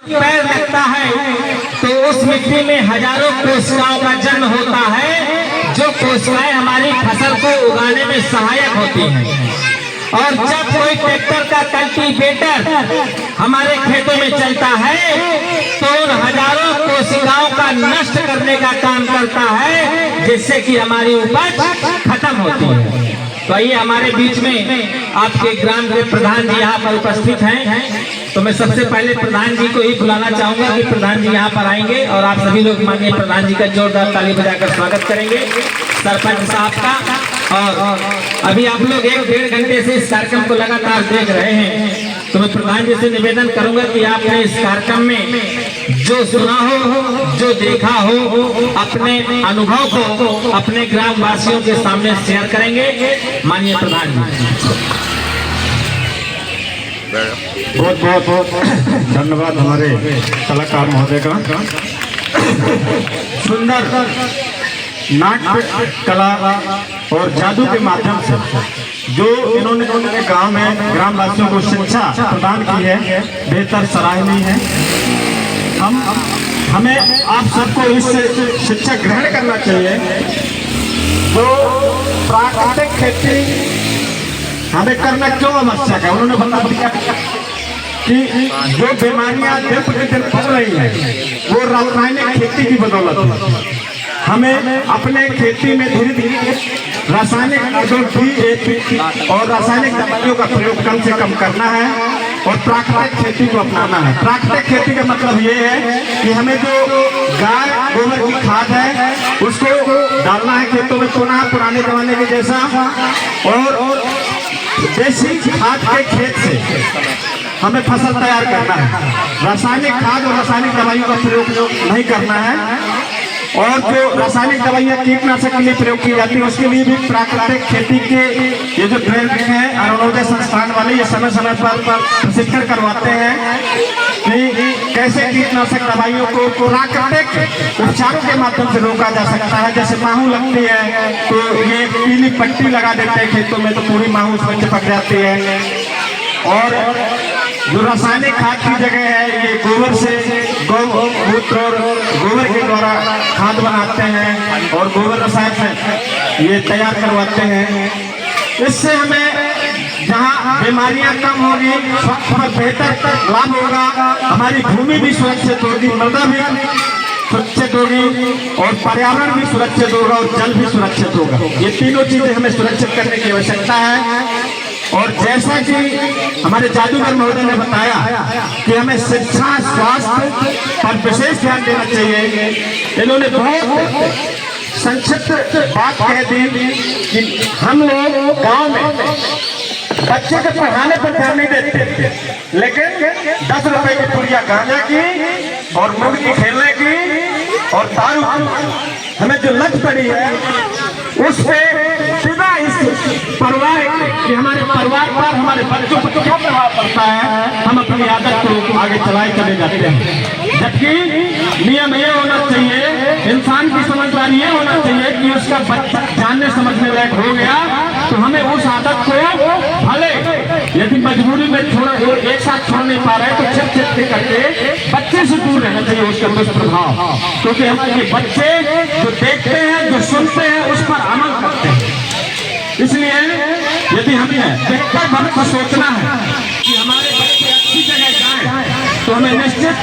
पैर लगता है तो उस मिट्टी में हजारों कोशिकाओं का जन्म होता है, जो कोशिकाएं हमारी फसल को उगाने में सहायक होती हैं। और जब कोई ट्रैक्टर का कल्टीवेटर हमारे खेतों में चलता है तो उन हजारों कोशिकाओं का नष्ट करने का काम करता है, जिससे कि हमारी उपज खत्म होती है। तो आइए हमारे बीच में आपके ग्राम के प्रधान जी यहाँ पर उपस्थित हैं, तो मैं सबसे पहले प्रधान जी को ही बुलाना चाहूंगा कि प्रधान जी यहाँ पर आएंगे और आप सभी लोग माननीय प्रधान जी का जोरदार ताली बजाकर स्वागत करेंगे सरपंच साहब का। और अभी आप लोग 1-1.5 घंटे से इस कार्यक्रम को लगातार देख रहे हैं, तो मैं प्रधान जी से निवेदन करूंगा कि आपने इस कार्यक्रम में जो सुना हो, जो देखा हो, अपने अनुभव को अपने ग्राम वासियों के सामने शेयर करेंगे। माननीय प्रधान जी, बहुत बहुत धन्यवाद हमारे कलाकार महोदय का। सुंदर नाट्य कला और जादू के माध्यम से जो इन्होंने गांव में ग्रामवासियों को शिक्षा प्रदान की है, बेहतर सराहनीय है। हमें आप सबको इस शिक्षा ग्रहण करना चाहिए। जो प्राकृतिक खेती हमें करना क्यों आवश्यक है, उन्होंने बता दिया कि जो बीमारियां दिन प्रतिदिन बढ़ रही हैं वो रासायनिक खेती की बदौलत है। हमें अपने खेती में धीरे धीरे रासायनिक और रासायनिक दवाइयों का प्रयोग कम से कम करना है और प्राकृतिक खेती को अपनाना है। प्राकृतिक खेती का मतलब ये है कि हमें जो गाय गोबर की खाद है उसको डालना है खेतों में, पुराने जमाने के जैसा, और देसी खाद के खेत से हमें फसल तैयार करना है। रासायनिक खाद और रासायनिक दवाइयों का प्रयोग नहीं करना है। और जो रासायनिक दवाइयाँ कीटनाशक के लिए प्रयोग की जाती है उसके लिए भी प्राकृतिक खेती के ये जो ट्रेनर हैं अरुणोदय संस्थान वाले, ये समय समय पर प्रशिक्षण करवाते हैं कि कैसे कीटनाशक दवाइयों को प्राकृतिक उपचारों के माध्यम से रोका जा सकता है। जैसे माहू लगती है तो ये पीली पट्टी लगा देते हैं खेतों में, तो पूरी माहू उसमें चिपक जाती है। और जो रासायनिक खाद की जगह है ये गोबर से, गौमूत्र और गोबर के द्वारा खाद बनाते हैं और गोबर रसायन से ये तैयार करवाते हैं। इससे हमें जहाँ बीमारियां कम होगी, स्वास्थ्य पर बेहतर लाभ होगा, हमारी भूमि भी सुरक्षित होगी, मृदा भी सुरक्षित होगी और पर्यावरण भी सुरक्षित होगा और जल भी सुरक्षित होगा। ये तीनों चीजें हमें सुरक्षित करने की आवश्यकता है। और जैसा कि हमारे जादूगर महोदय ने बताया कि हमें शिक्षा स्वास्थ्य पर विशेष ध्यान देना चाहिए, इन्होंने बहुत संक्षिप्त बात कह दी कि हम लोग गांव में बच्चे के पढ़ाने पर ध्यान नहीं देते, लेकिन 10 रुपए की पुड़िया गांजा की और मुर्गी खेलने की और दारू हमें जो लत पड़ी है उस पे बिना इस परवाह कि हमारे परिवार पर, हमारे बच्चों पर क्या प्रभाव पड़ता है, हम अपनी आदत को आगे चलाए चले जाते हैं। जबकि नियम ये होना चाहिए, इंसान की समझदारी ये होना चाहिए कि उसका बच्चा जानने समझने लायक हो गया तो हमें उस आदत को भले यदि मजबूरी में थोड़ा एक साथ छोड़ नहीं पा रहे तो छिप करके बच्चे से दूर रहना चाहिए उसका दुष्प्रभाव, क्योंकि हमारे बच्चे जो देखते हैं, जो सुनते हैं, उस पर अमल करते हैं। इसलिए यदि हमें बेहतर भविष्य को सोचना है कि हमारे बच्चे अच्छी जगह जाएं, तो हमें निश्चित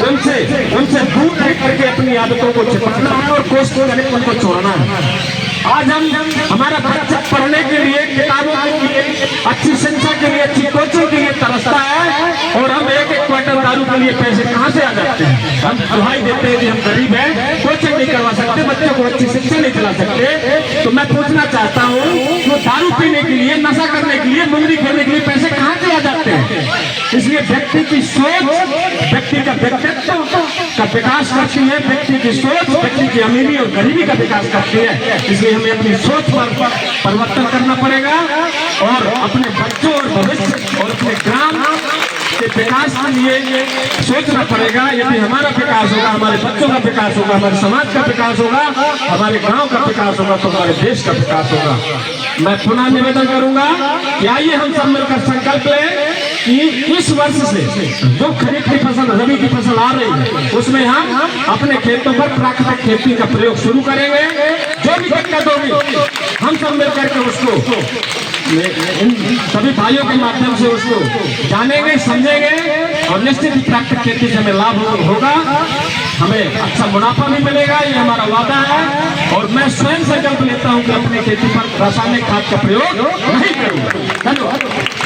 उनसे दूर रह करके अपनी आदतों को चिपकना है और कोशिश करें उनको छोड़ना है। आज हम हमारा बच्चा पढ़ने के लिए, किताबों के लिए, अच्छी शिक्षा के लिए, अच्छी कोचिंग के लिए तरसता है और हम 1-1 क्वार्टर दारू के लिए पैसे कहाँ से आ जाते हैं। हम दुहाई देते हैं कि हम गरीब हैं, कोचिंग नहीं करवा सकते, बच्चों को अच्छी शिक्षा नहीं दिला सकते। तो मैं पूछना चाहता हूँ तो दारू पीने के लिए, नशा करने के लिए, मुंगली खेलने के लिए पैसे कहाँ से आ जाते हैं। इसलिए व्यक्ति की सोच व्यक्ति का व्यक्तित्व का विकास करती है, व्यक्ति की सोच व्यक्ति की अमीरी और गरीबी का विकास करती है। इसलिए हमें अपनी सोच पर परिवर्तन करना पड़ेगा और अपने बच्चों और भविष्य और अपने ग्राम के विकास के लिए सोचना पड़ेगा। यदि हमारा विकास होगा, हमारे बच्चों का विकास होगा, हमारे समाज का विकास होगा, हमारे गांव का विकास होगा, तो हमारे देश का विकास होगा। मैं पुनः निवेदन करूंगा कि आइए हम सब मिलकर संकल्प लें कि इस वर्ष से जो खरीफ की फसल, रबी की फसल आ रही है, उसमें हम अपने खेतों पर प्राकृतिक खेती का प्रयोग शुरू करेंगे। जो भी दिक्कत होगी हम सब मिलकर के उसको इन सभी भाइयों के माध्यम से उसको जानेंगे, समझेंगे और निश्चित ही प्राकृतिक खेती से हमें लाभ होगा, हमें अच्छा मुनाफा भी मिलेगा, ये हमारा वादा है। और मैं स्वयं संकल्प लेता हूं कि अपनी खेती पर रासायनिक खाद का प्रयोग नहीं करूंगा। धन्यवाद।